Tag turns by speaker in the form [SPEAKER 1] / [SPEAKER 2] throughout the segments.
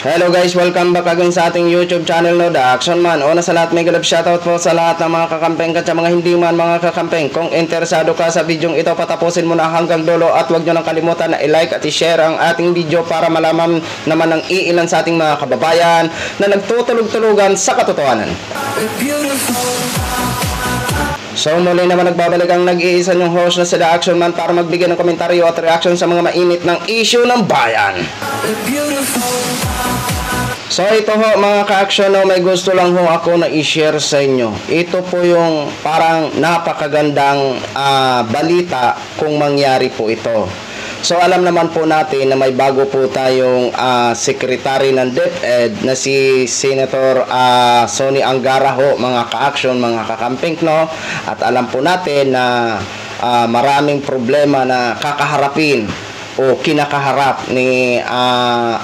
[SPEAKER 1] Hello guys, welcome back again sa ating YouTube channel, no, The Action Man. Una sa lahat, may galap shoutout po sa lahat ng mga kakampeng at sa mga hindi man mga kakampeng. Kung interesado ka sa video ito, patapusin mo na hanggang dulo at huwag nyo nang kalimutan na i-like at i-share ang ating video para malaman naman ng iilan sa ating mga kababayan na nagtutulog-tulugan sa katotohanan. So muli naman nagbabalik ang nag-iisa yung host na si The Action Man para magbigay ng komentaryo at reaction sa mga mainit ng issue ng bayan. So ito ho mga ka-action, no, may gusto lang ho ako na i-share sa inyo. Ito po yung parang napakagandang balita kung mangyari po ito. So alam naman po natin na may bago po tayong secretary ng DepEd na si Senator Sonny Angara ho, mga ka-action, mga kakamping, no? At alam po natin na maraming problema na kakaharapin o kinakaharap ni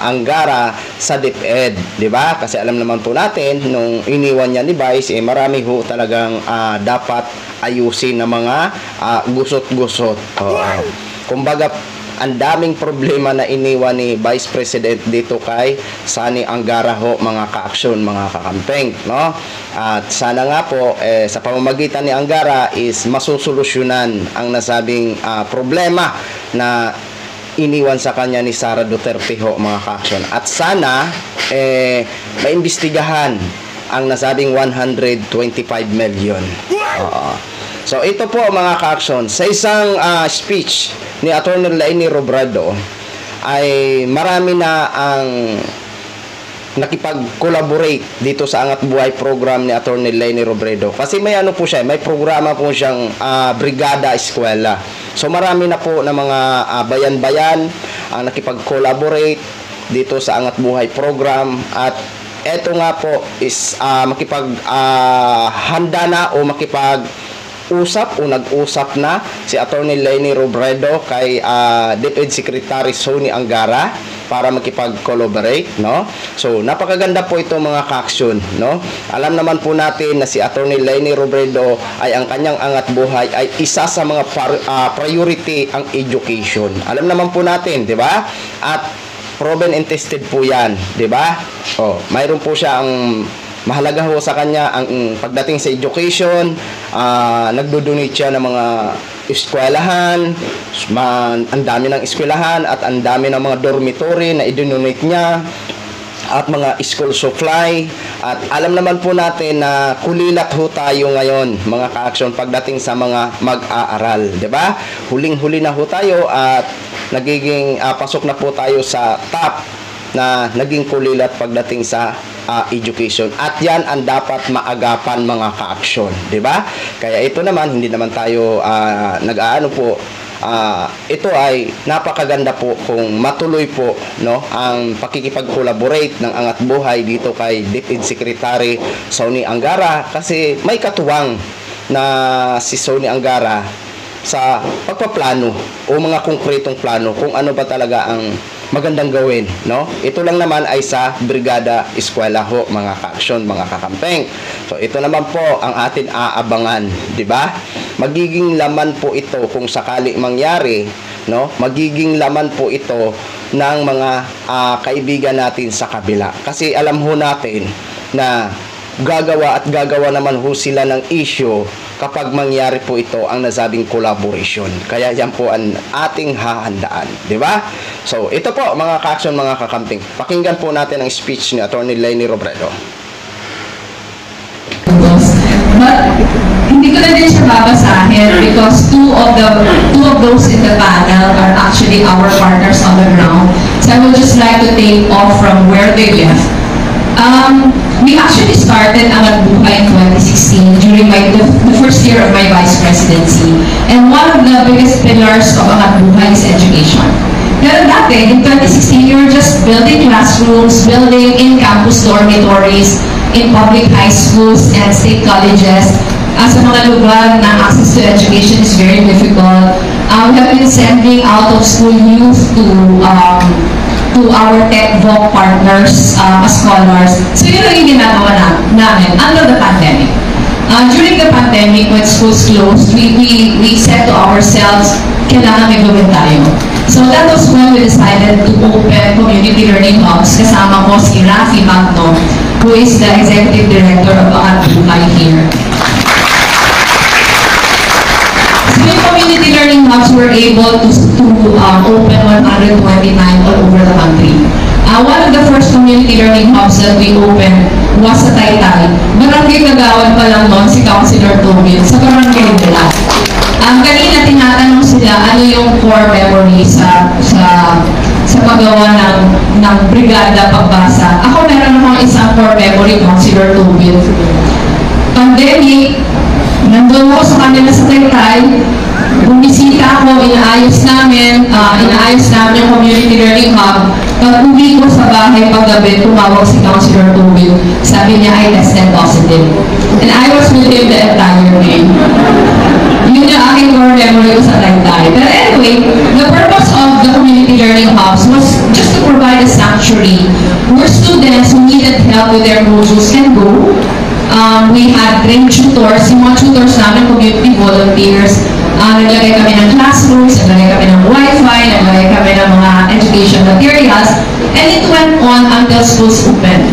[SPEAKER 1] Angara sa DepEd, di ba? Kasi alam naman po natin nung iniwan niya ni Vice, marami ho talagang dapat ayusin na mga gusot-gusot. Kumbaga, ang daming problema na iniwan ni Vice President dito kay Sonny Angara ho, mga ka-aksyon, mga kakampeng, no? At sana nga po sa pamamagitan ni Angara is masusolusyonan ang nasabing problema na iniwan sa kanya ni Sara Duterte ho, mga ka-aksyon. At sana maimbestigahan ang nasabing 125 million. So ito po mga ka-aksyon, sa isang speech ni Attorney Leni Robredo ay marami na ang nakipag-collaborate dito sa Angat Buhay program ni Attorney Leni Robredo. Kasi may ano po siya, may programa po siyang Brigada Eskwela. So marami na po na mga bayan-bayan ang nakipag-collaborate dito sa Angat Buhay program. At eto nga po is handa na o usap o nag-usap na si Attorney Leni Robredo kay DepEd Secretary Sonny Angara para makipag-collaborate, no? So napakaganda po ito mga ka-aksyon, no? Alam naman po natin na si Attorney Leni Robredo ay ang kanyang angat buhay ay isa sa mga priority ang education. Alam naman po natin, di ba? At proven and tested po yan, di ba? Mayroon po siya ang mahalaga ho sa kanya ang pagdating sa education. Nagdo-donate siya ng mga eskwelahan, ang dami ng eskwelahan at ang dami ng mga dormitory na i-donate niya at mga school supply. At alam naman po natin na kulilat ho tayo ngayon mga ka-action pagdating sa mga mag-aaral, di ba? Huling-huli na ho tayo at nagiging pasok na po tayo sa top na naging kulilat pagdating sa education. At yan ang dapat maagapan mga ka-aksyon, di ba? Kaya ito naman, hindi naman tayo nag-aano po. Ito ay napakaganda po kung matuloy po, no, ang pakikipag-collaborate ng Angat Buhay dito kay DepEd Secretary Sonny Angara, kasi may katuwang na si Sonny Angara sa pagpaplano o mga konkretong plano kung ano ba talaga ang magandang gawin, no? Ito lang naman ay sa Brigada Eskwela ho, mga ka-aksyon, mga kakampeng. So ito naman po ang atin aabangan, di ba? Magiging laman po ito kung sakali mangyari, no? Magiging laman po ito ng mga kaibigan natin sa kabila. Kasi alam ho natin na gagawa naman ho sila ng issue kapag mangyari po ito ang nasabing collaboration. Kaya yan po ang ating hahandaan, di ba? So ito po mga ka-action, mga kakamping, pakinggan po natin ang speech ni Attorney Leni Robredo.
[SPEAKER 2] But hindi ko na din siya babasahin because two of those in the panel are actually our partners on the ground. So I would just like to take off from where they left. We actually started Angat Buhay in 2016 during the first year of my vice presidency. And one of the biggest pillars of Angat Buhay is education. Pero dati, in 2016, we were just building classrooms, building in-campus dormitories in public high schools and state colleges. Sa mga lugar na access to education is very difficult. We have been sending out-of-school youth to our TechVoc partners as scholars. So yun ang yung ginagawa namin under the pandemic. During the pandemic, when schools closed, we said to ourselves, kailangan may gawin tayo. So that was when we decided to open community learning hubs kasama ko si Rafi Magno, who is the Executive Director of Angat Buhay here. So yung community learning hubs were able to open 129 all over the country. One of the first community learning hubs that we opened was sa Taytay. Barangay Kagawan pa lang noon si Councilor Tobin sa barangay nila. Kanina tinatanong sila ano yung core memory sa paggawa ng brigada pagbasa. Ako meron akong isang core memory, Councilor Tobin. Pandemic, nandun ako sa kanila sa Taytay, bumisita ako, inaayos namin yung community learning hub. Pag uwi ko sa bahay paggabi, tumawag si Councilor Tobin. Sabi niya, I tested positive. And I was with him the entire day. Yun yung aking core memory ko sa Taytay. But anyway, the purpose of the community learning hubs was just to provide a sanctuary where students who needed help with their modules can go. We had trained tutors, yung mga tutors namin, community volunteers. Naglagay kami ng classrooms, naglagay kami ng wifi, naglagay kami ng mga education materials, and it went on until schools opened.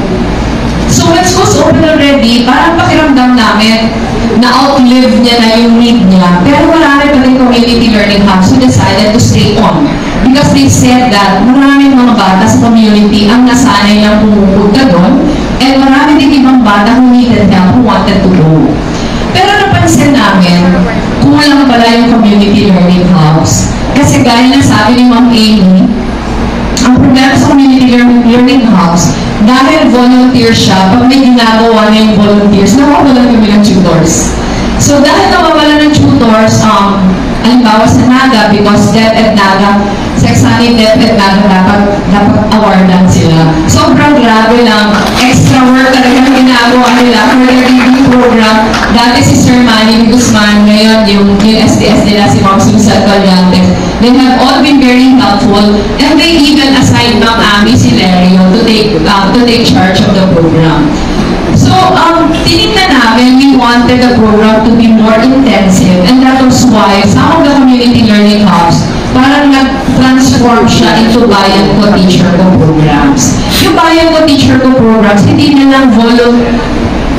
[SPEAKER 2] So when schools opened already, parang pakiramdam namin na outlive niya na yung need niya. Pero marami pa rin community learning hubs who decided to stay on. Because they said that maraming mga bata sa community ang nasanay lang pumupunta doon, and marami din ibang bata who needed help, who wanted to go. Pero napansin namin, kulang pala yung community learning hubs. Kasi gaya na sabi ni Ma'am Amy, ang problema sa community learning hubs, dahil volunteer siya, pag may ginagawa na yung volunteers, nawawalan kami ng tutors. So dahil nawawalan ng tutors, halimbawa sa Naga, because DepEd Naga, Sexani DepEd Naga dapat awardan sila. Sobrang grabe lang, extra work talaga na ginagawa nila for their reading program. Dati si Sir Manny Guzman, ngayon yung SDS nila si Ma'am Susan Callantes. They have all been very helpful, and they even assigned Ma'am Ami Silerio to take charge of the program. So, tinignan namin, we wanted the program to be more intensive, and that was why some of the community learning hubs, parang nag-transform siya into Bayan Ko Teacher Ko programs. Yung Bayan Ko Teacher Ko programs, hindi na lang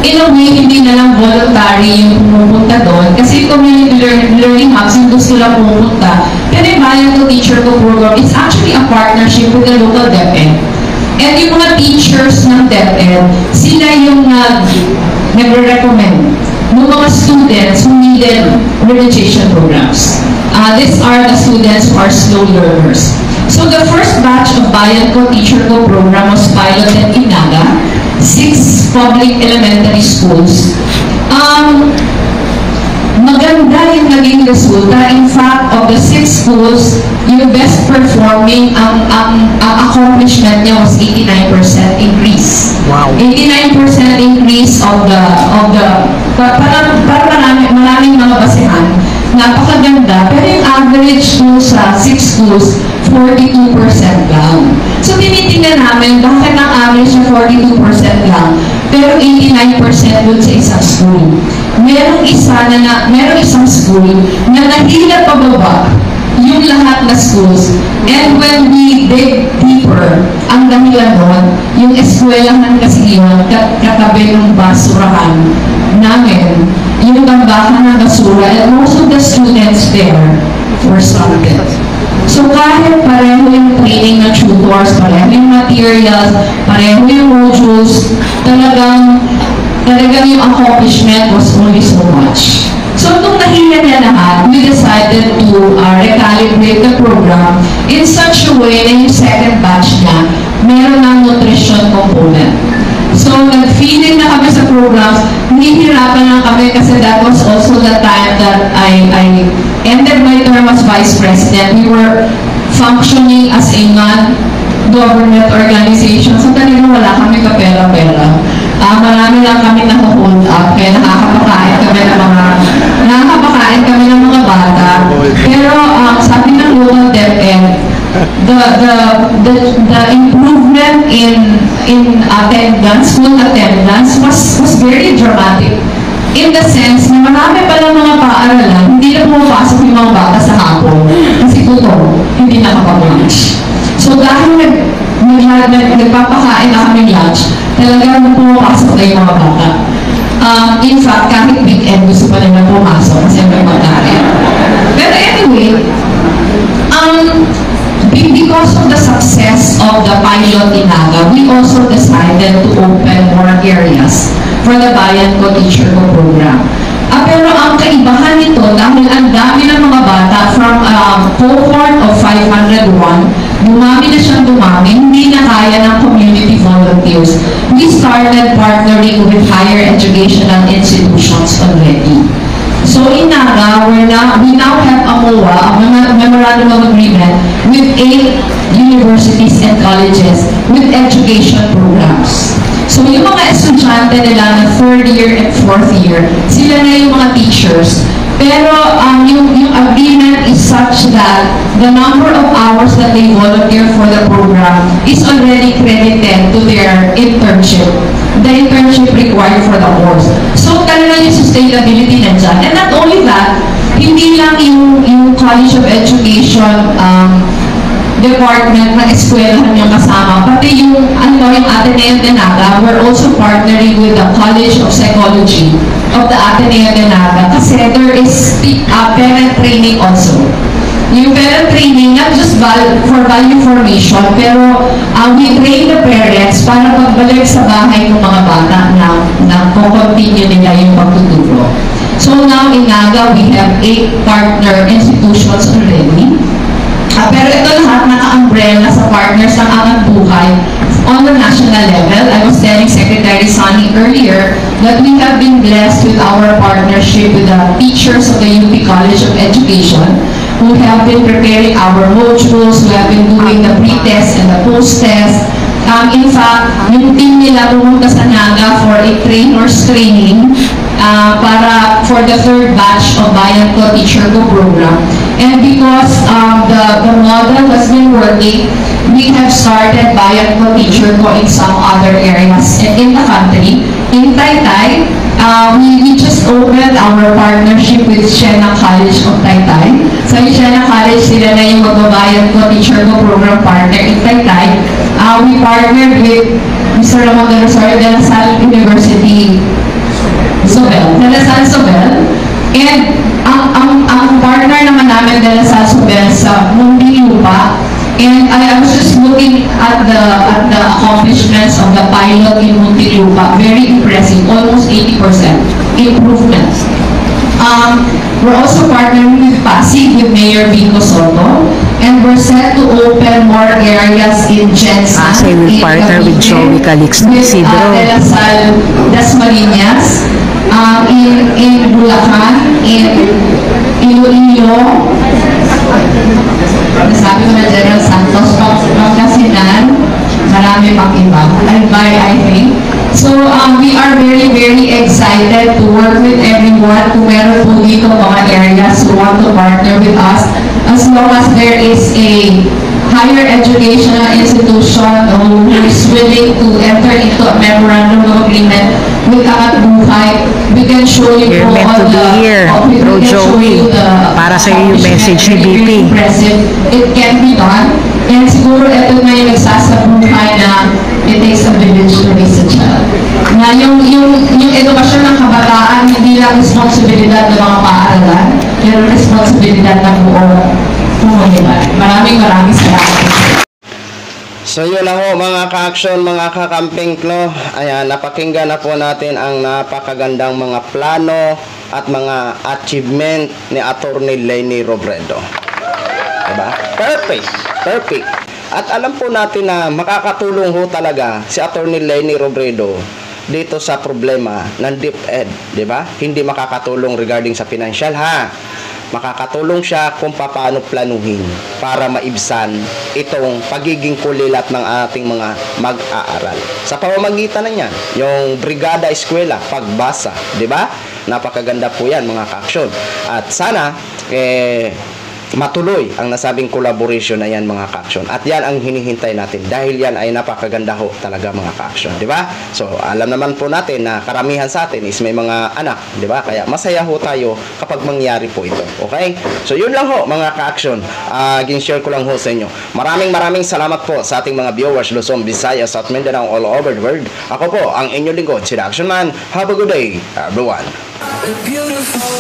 [SPEAKER 2] in a way, hindi na lang voluntary yung pumupunta doon. Kasi yung community learning hubs, yung gusto lang pumupunta. Pero yung Bayan Ko Teacher Ko program, it's actually a partnership with the local DepEd. And yung mga teachers ng DepEd, sila yung nagre-recommend ng mga students who needed remediation programs. These are the students who are slow learners. So the first batch of Bayan Ko Teacher Ko program was piloted in Naga, 6 public elementary schools. Maganda yung naging resulta. In fact, of the 6 schools, yung best performing, ang accomplishment niya was 89% increase.
[SPEAKER 3] Wow.
[SPEAKER 2] 89% increase of the parang maraming mga basehan. Napakaganda. Pero yung average dun sa 6 schools, 42% lang. So, tinitingnan namin, bakit ang average na 42% lang, pero 89% dun sa isang school. Merong isang school na nahila pababa yung lahat na schools. And when we dig deeper, ang dahilan nun, yung eskwelahan kasi yun, katabi ng basurahan namin, yung tambakan ng basura, and most of the students there were stunted. So kahit pareho yung training ng tutors, pareho yung materials, pareho yung modules, talagang yung accomplishment was only so much. So nung nahila niya lahat, we decided to recalibrate the program in such a way na yung second batch niya, meron ng nutrition component. So nag-feeding na kami sa programs, nihirapan lang kami kasi that was also the time that I ended my term as Vice President. We were functioning as a non-government organization, so talagang wala kami kapera-pera. Marami lang kami naka-hold up, kaya nakakapakain kami ng mga bata. Pero sabi ng local DepEd, the improvement in attendance, school attendance was very dramatic. In the sense na marami pa lang mga paaralan, hindi na pumapasok yung mga bata sa hapon kasi gutom, hindi nakapag-lunch. So dahil nagpapakain na kami lunch, talagang pumapasok na yung mga bata. In fact, kahit weekend, gusto pa nila pumasok kasi may magkari. Pero anyway, because of the success of the pilot in Naga, we also decided to open more areas for the Bayan Ko Teacher Ko program. Pero ang kaibahan nito, dahil ang dami ng mga bata from cohort of 501, dumami na siyang dumami, hindi na kaya ng community volunteers. We started partnering with higher educational institutions already. So in Naga, we now have a MOA, a Memorandum of Agreement, with 8 universities and colleges with education programs. So yung mga estudyante nila na 3rd year and 4th year, sila na yung mga teachers. Pero yung agreement is such that the number of hours that they volunteer for the program is already credited to their internship. The internship required for the course. So talaga yung sustainability nandyan. And not only that, hindi lang yung College of Education department ng eskwelahan yung kasama, pati yung Ateneo de Naga, we're also partnering with the College of Psychology of the Ateneo de Naga kasi there is parent training also. Yung parent training, not just for value formation, pero we train the parents para pagbalik sa bahay ng mga bata na continue nila yung pagtuturo. So now in Naga, we have 8 partner institutions already. Pero ito lahat naka-umbrella sa partners ng Angat Buhay on the national level. I was telling Secretary Sonny earlier that we have been blessed with our partnership with the teachers of the UP College of Education who have been preparing our modules, who have been doing the pre-test and the post-test. In fact, yung team nila pumunta sa Naga for a trainers training para for the 3rd batch of Bayan Ko Teacher Ko program. And because the model has been working, we have started Bayan Ko Teacher Ko in some other areas in the country. In Taytay, we just opened our partnership with Siena College of Taytay. So yung Siena College, sila na yung magbabayan ko Teacher Ko program partner in Taytay. We partnered with Mr. Ramon de Rosario de La Salle University, De La Salle Sobel. And ang partner naman namin de La Salle Sobel sa Muntinlupa. And I was just looking at the accomplishments of the pilot in Muntinlupa. Very impressive, almost 80% improvements. We're also partnering with Pasig, with Mayor Vico Soto, and we're set to open more areas in Jensen,
[SPEAKER 3] we partner with Joey Calixto Isidro,
[SPEAKER 2] De La Salle, Dasmariñas, in Bulacan, in Iloilo, nasabi ko na General Santos, Pangasinan, marami pang iba, Albay, I think. So, we are very, very excited to work with everyone kung meron po dito mga areas who want to partner with us as long as there is a higher educational institution who is willing to enter into a memorandum of agreement with Angat Buhay. We can show you
[SPEAKER 3] You're meant to be here, Bro Joey, para sa iyo yung message ni BP.
[SPEAKER 2] It can be done. And siguro ito na yung nagsasabuhay na it takes a village to raise a child. Na yung edukasyon ng kabataan, hindi lang responsibilidad ng mga paaralan, pero responsibilidad ng buong komunidad. Maraming salamat.
[SPEAKER 1] So yun lang ho mga ka-action, mga ka-camping, no? Ayan, napakinggan na po natin ang napakagandang mga plano at mga achievement ni Attorney Leni Robredo. Diba? Perfect. At alam po natin na makakatulong ho talaga si Attorney Leni Robredo dito sa problema ng DepEd, diba? Hindi makakatulong regarding sa financial, ha? Makakatulong siya kung paano planuhin para maibsan itong pagiging kulilat ng ating mga mag-aaral. Sa pamamagitan na niyan, yung Brigada Eskwela, pagbasa, di ba? Napakaganda po yan mga ka-aksyon. At sana, matuloy ang nasabing collaboration na yan mga ka-action. At yan ang hinihintay natin dahil yan ay napakaganda ho talaga mga ka-action, di ba? So, alam naman po natin na karamihan sa atin is may mga anak, di ba? Kaya masaya ho tayo kapag mangyari po ito, okay? So, yun lang ho mga ka-action. Gin-share ko lang ho sa inyo. Maraming salamat po sa ating mga viewers Luzon, Visayas at Mindanao all over the world. Ako po ang inyong lingkod, si The Action Man. Have a good day, everyone.
[SPEAKER 4] Beautiful.